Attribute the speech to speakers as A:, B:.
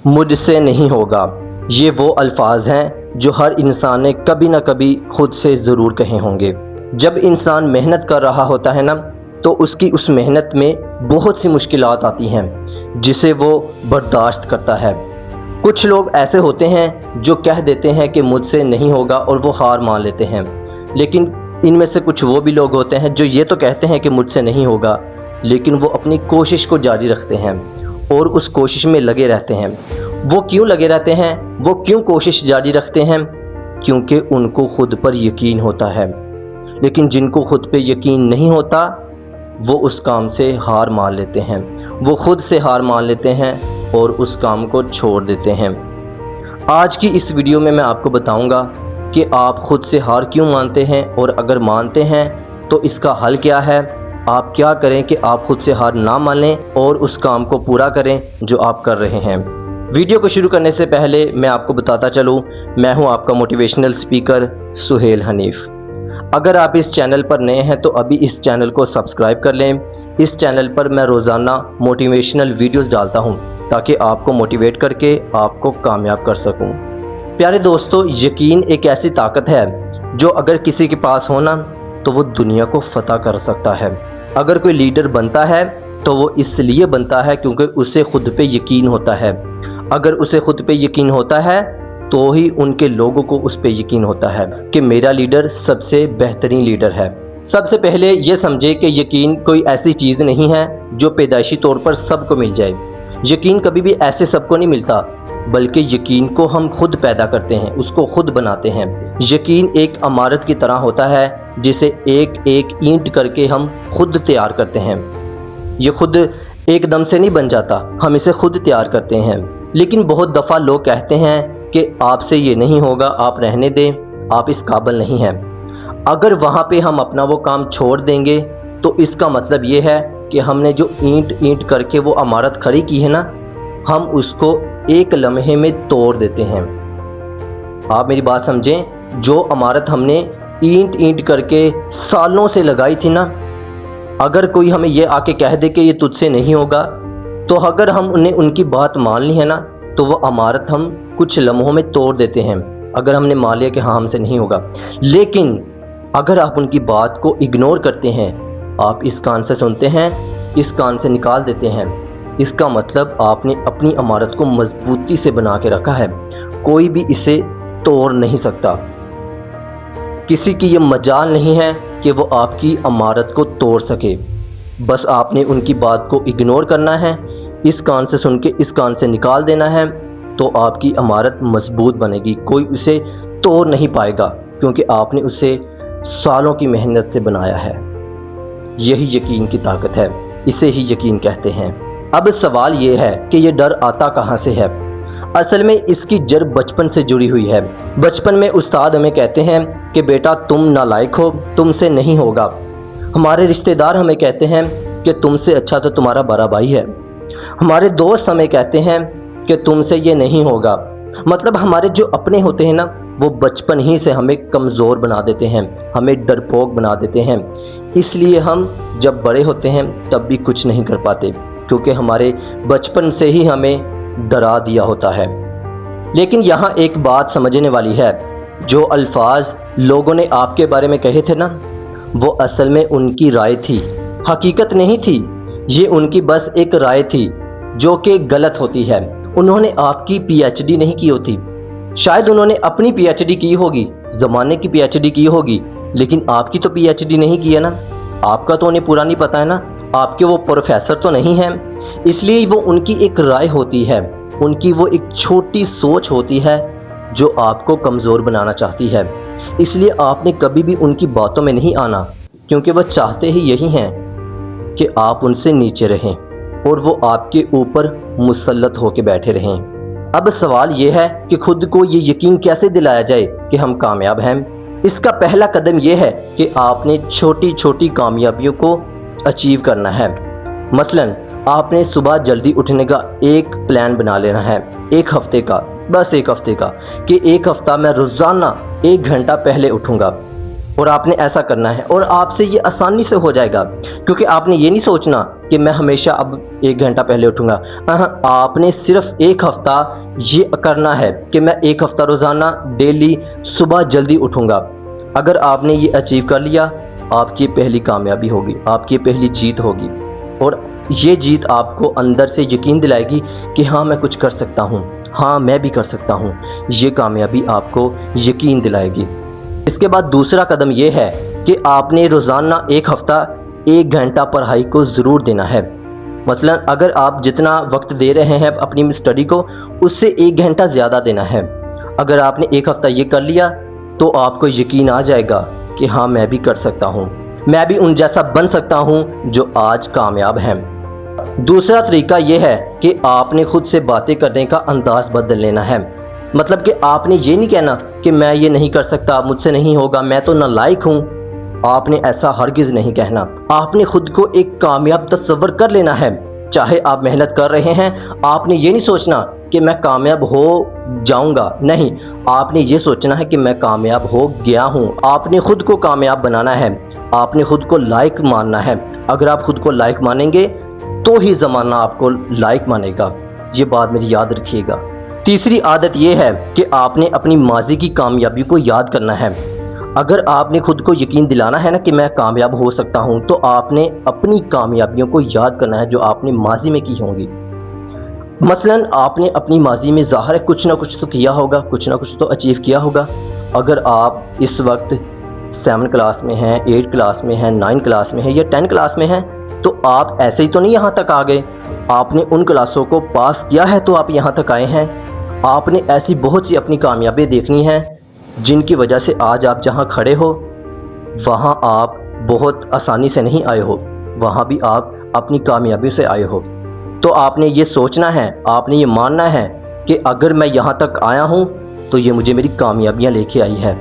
A: مجھ سے نہیں ہوگا، یہ وہ الفاظ ہیں جو ہر انسان نے کبھی نہ کبھی خود سے ضرور کہے ہوں گے۔ جب انسان محنت کر رہا ہوتا ہے نا، تو اس کی اس محنت میں بہت سی مشکلات آتی ہیں جسے وہ برداشت کرتا ہے۔ کچھ لوگ ایسے ہوتے ہیں جو کہہ دیتے ہیں کہ مجھ سے نہیں ہوگا اور وہ ہار مان لیتے ہیں، لیکن ان میں سے کچھ وہ بھی لوگ ہوتے ہیں جو یہ تو کہتے ہیں کہ مجھ سے نہیں ہوگا، لیکن وہ اپنی کوشش کو جاری رکھتے ہیں اور اس کوشش میں لگے رہتے ہیں۔ وہ کیوں لگے رہتے ہیں؟ وہ کیوں کوشش جاری رکھتے ہیں؟ کیونکہ ان کو خود پر یقین ہوتا ہے۔ لیکن جن کو خود پہ یقین نہیں ہوتا وہ اس کام سے ہار مان لیتے ہیں، وہ خود سے ہار مان لیتے ہیں اور اس کام کو چھوڑ دیتے ہیں۔ آج کی اس ویڈیو میں آپ کو بتاؤں گا کہ آپ خود سے ہار کیوں مانتے ہیں، اور اگر مانتے ہیں تو اس کا حل کیا ہے۔ آپ کیا کریں کہ آپ خود سے ہار نہ مانیں اور اس کام کو پورا کریں جو آپ کر رہے ہیں۔ ویڈیو کو شروع کرنے سے پہلے میں آپ کو بتاتا چلوں، میں ہوں آپ کا موٹیویشنل سپیکر سہیل حنیف۔ اگر آپ اس چینل پر نئے ہیں تو ابھی اس چینل کو سبسکرائب کر لیں۔ اس چینل پر میں روزانہ موٹیویشنل ویڈیوز ڈالتا ہوں تاکہ آپ کو موٹیویٹ کر کے آپ کو کامیاب کر سکوں۔ پیارے دوستو، یقین ایک ایسی طاقت ہے جو اگر کسی کے پاس ہونا تو وہ دنیا کو فتح کر سکتا ہے۔ اگر کوئی لیڈر بنتا ہے تو وہ اس لیے بنتا ہے کیونکہ اسے خود پہ یقین ہوتا ہے۔ اگر اسے خود پہ یقین ہوتا ہے تو ہی ان کے لوگوں کو اس پہ یقین ہوتا ہے کہ میرا لیڈر سب سے بہترین لیڈر ہے۔ سب سے پہلے یہ سمجھے کہ یقین کوئی ایسی چیز نہیں ہے جو پیدائشی طور پر سب کو مل جائے۔ یقین کبھی بھی ایسے سب کو نہیں ملتا، بلکہ یقین کو ہم خود پیدا کرتے ہیں، اس کو خود بناتے ہیں۔ یقین ایک عمارت کی طرح ہوتا ہے جسے ایک ایک اینٹ کر کے ہم خود تیار کرتے ہیں۔ یہ خود ایک دم سے نہیں بن جاتا، ہم اسے خود تیار کرتے ہیں۔ لیکن بہت دفعہ لوگ کہتے ہیں کہ آپ سے یہ نہیں ہوگا، آپ رہنے دیں، آپ اس قابل نہیں ہیں۔ اگر وہاں پہ ہم اپنا وہ کام چھوڑ دیں گے تو اس کا مطلب یہ ہے کہ ہم نے جو اینٹ کر کے وہ عمارت کھڑی کی ہے نا، ہم اس کو ایک لمحے میں توڑ دیتے ہیں۔ آپ میری بات سمجھیں، جو عمارت ہم نے اینٹ کر کے سالوں سے لگائی تھی نا، اگر کوئی ہمیں یہ آ کے کہہ دے کہ یہ تجھ سے نہیں ہوگا، تو اگر ہم نے ان کی بات مان لی ہے نا، تو وہ عمارت ہم کچھ لمحوں میں توڑ دیتے ہیں، اگر ہم نے مان لیا کہ ہاں ہم سے نہیں ہوگا۔ لیکن اگر آپ ان کی بات کو اگنور کرتے ہیں، آپ اس کان سے سنتے ہیں، اس کان سے نکال دیتے ہیں، اس کا مطلب آپ نے اپنی عمارت کو مضبوطی سے بنا کے رکھا ہے، کوئی بھی اسے توڑ نہیں سکتا۔ کسی کی یہ مجال نہیں ہے کہ وہ آپ کی عمارت کو توڑ سکے۔ بس آپ نے ان کی بات کو اگنور کرنا ہے، اس کان سے سن کے اس کان سے نکال دینا ہے، تو آپ کی عمارت مضبوط بنے گی، کوئی اسے توڑ نہیں پائے گا، کیونکہ آپ نے اسے سالوں کی محنت سے بنایا ہے۔ یہی یقین کی طاقت ہے، اسے ہی یقین کہتے ہیں۔ اب سوال یہ ہے کہ یہ ڈر آتا کہاں سے ہے؟ اصل میں اس کی جڑ بچپن سے جڑی ہوئی ہے۔ بچپن میں استاد ہمیں کہتے ہیں کہ بیٹا تم نالائق ہو، تم سے نہیں ہوگا۔ ہمارے رشتہ دار ہمیں کہتے ہیں کہ تم سے اچھا تو تمہارا بڑا بھائی ہے۔ ہمارے دوست ہمیں کہتے ہیں کہ تم سے یہ نہیں ہوگا۔ مطلب ہمارے جو اپنے ہوتے ہیں نا، وہ بچپن ہی سے ہمیں کمزور بنا دیتے ہیں، ہمیں ڈرپوک بنا دیتے ہیں۔ اس لیے ہم جب بڑے ہوتے ہیں تب بھی کچھ نہیں کر پاتے، کیونکہ ہمارے بچپن سے ہی ہمیں ڈرا دیا ہوتا ہے۔ لیکن یہاں ایک بات سمجھنے والی ہے، جو الفاظ لوگوں نے آپ کے بارے میں کہے تھے نا، وہ اصل میں ان کی رائے تھی، حقیقت نہیں تھی۔ یہ ان کی بس ایک رائے تھی جو کہ غلط ہوتی ہے۔ انہوں نے آپ کی پی ایچ ڈی نہیں کی ہوتی، شاید انہوں نے اپنی پی ایچ ڈی کی ہوگی، زمانے کی پی ایچ ڈی کی ہوگی، لیکن آپ کی تو پی ایچ ڈی نہیں کی ہے نا، آپ کا تو انہیں پورا نہیں پتا ہے نا، آپ کے وہ پروفیسر تو نہیں ہیں۔ اس لیے وہ ان کی ایک رائے ہوتی ہے، ان کی وہ ایک چھوٹی سوچ ہوتی ہے جو آپ کو کمزور بنانا چاہتی ہے۔ اس لیے آپ نے کبھی بھی ان کی باتوں میں نہیں آنا، کیونکہ وہ چاہتے ہی یہی ہیں کہ آپ ان سے نیچے رہیں اور وہ آپ کے اوپر مسلط ہو کے بیٹھے رہیں۔ اب سوال یہ ہے کہ خود کو یہ یقین کیسے دلایا جائے کہ ہم کامیاب ہیں؟ اس کا پہلا قدم یہ ہے کہ آپ نے چھوٹی چھوٹی کامیابیوں کو اچیو کرنا ہے۔ مثلا آپ نے صبح جلدی اٹھنے کا ایک پلان بنا لینا ہے، ایک ہفتے کا، بس ایک ہفتے کا، کہ ایک ہفتہ میں روزانہ 1 گھنٹہ پہلے اٹھوں گا۔ اور آپ نے ایسا کرنا ہے، اور آپ سے یہ آسانی سے ہو جائے گا، کیونکہ آپ نے یہ نہیں سوچنا کہ میں ہمیشہ اب 1 گھنٹہ پہلے اٹھوں گا۔ آپ نے صرف 1 ہفتہ یہ کرنا ہے کہ میں 1 ہفتہ روزانہ ڈیلی صبح جلدی اٹھوں گا۔ اگر آپ نے یہ اچیو کر لیا، آپ کی پہلی کامیابی ہوگی، آپ کی پہلی جیت ہوگی، اور یہ جیت آپ کو اندر سے یقین دلائے گی کہ ہاں میں کچھ کر سکتا ہوں، ہاں میں بھی کر سکتا ہوں۔ یہ کامیابی آپ کو یقین دلائے گی۔ اس کے بعد دوسرا قدم یہ ہے کہ آپ نے روزانہ 1 ہفتہ 1 گھنٹہ پڑھائی کو ضرور دینا ہے۔ مثلا اگر آپ جتنا وقت دے رہے ہیں اپنی اسٹڈی کو، اس سے 1 گھنٹہ زیادہ دینا ہے۔ اگر آپ نے 1 ہفتہ یہ کر لیا تو آپ کو یقین آ جائے گا کہ ہاں میں بھی کر سکتا ہوں، میں بھی ان جیسا بن سکتا ہوں جو آج کامیاب ہیں۔ دوسرا طریقہ یہ ہے کہ آپ نے خود سے باتیں کرنے کا انداز بدل لینا ہے۔ مطلب کہ آپ نے یہ نہیں کہنا کہ میں یہ نہیں کر سکتا، مجھ سے نہیں ہوگا، میں تو نالائق ہوں۔ آپ نے ایسا ہرگز نہیں کہنا۔ آپ نے خود کو ایک کامیاب تصور کر لینا ہے۔ چاہے آپ محنت کر رہے ہیں، آپ نے یہ نہیں سوچنا کہ میں کامیاب ہو جاؤں گا، نہیں، آپ نے یہ سوچنا ہے کہ میں کامیاب ہو گیا ہوں۔ آپ نے خود کو کامیاب بنانا ہے، آپ نے خود کو لائق ماننا ہے۔ اگر آپ خود کو لائق مانیں گے تو ہی زمانہ آپ کو لائق مانے گا۔ یہ بات میری یاد رکھیے گا۔ تیسری عادت یہ ہے کہ آپ نے اپنی ماضی کی کامیابی کو یاد کرنا ہے۔ اگر آپ نے خود کو یقین دلانا ہے نا کہ میں کامیاب ہو سکتا ہوں، تو آپ نے اپنی کامیابیوں کو یاد کرنا ہے جو آپ نے ماضی میں کی ہوں گی۔ مثلا آپ نے اپنی ماضی میں ظاہر ہے کچھ نہ کچھ تو کیا ہوگا، کچھ نہ کچھ تو اچیو کیا ہوگا۔ اگر آپ اس وقت 7 کلاس میں ہیں، 8 کلاس میں ہیں، 9 کلاس میں ہیں یا 10 کلاس میں ہیں، تو آپ ایسے ہی تو نہیں یہاں تک آ گئے۔ آپ نے ان کلاسوں کو پاس کیا ہے تو آپ یہاں تک آئے ہیں۔ آپ نے ایسی بہت سی اپنی کامیابی دیکھنی ہیں جن کی وجہ سے آج آپ جہاں کھڑے ہو وہاں آپ بہت آسانی سے نہیں آئے ہو، وہاں بھی آپ اپنی کامیابی سے آئے ہو۔ تو آپ نے یہ سوچنا ہے، آپ نے یہ ماننا ہے کہ اگر میں یہاں تک آیا ہوں تو یہ مجھے میری کامیابیاں لے کے آئی ہے۔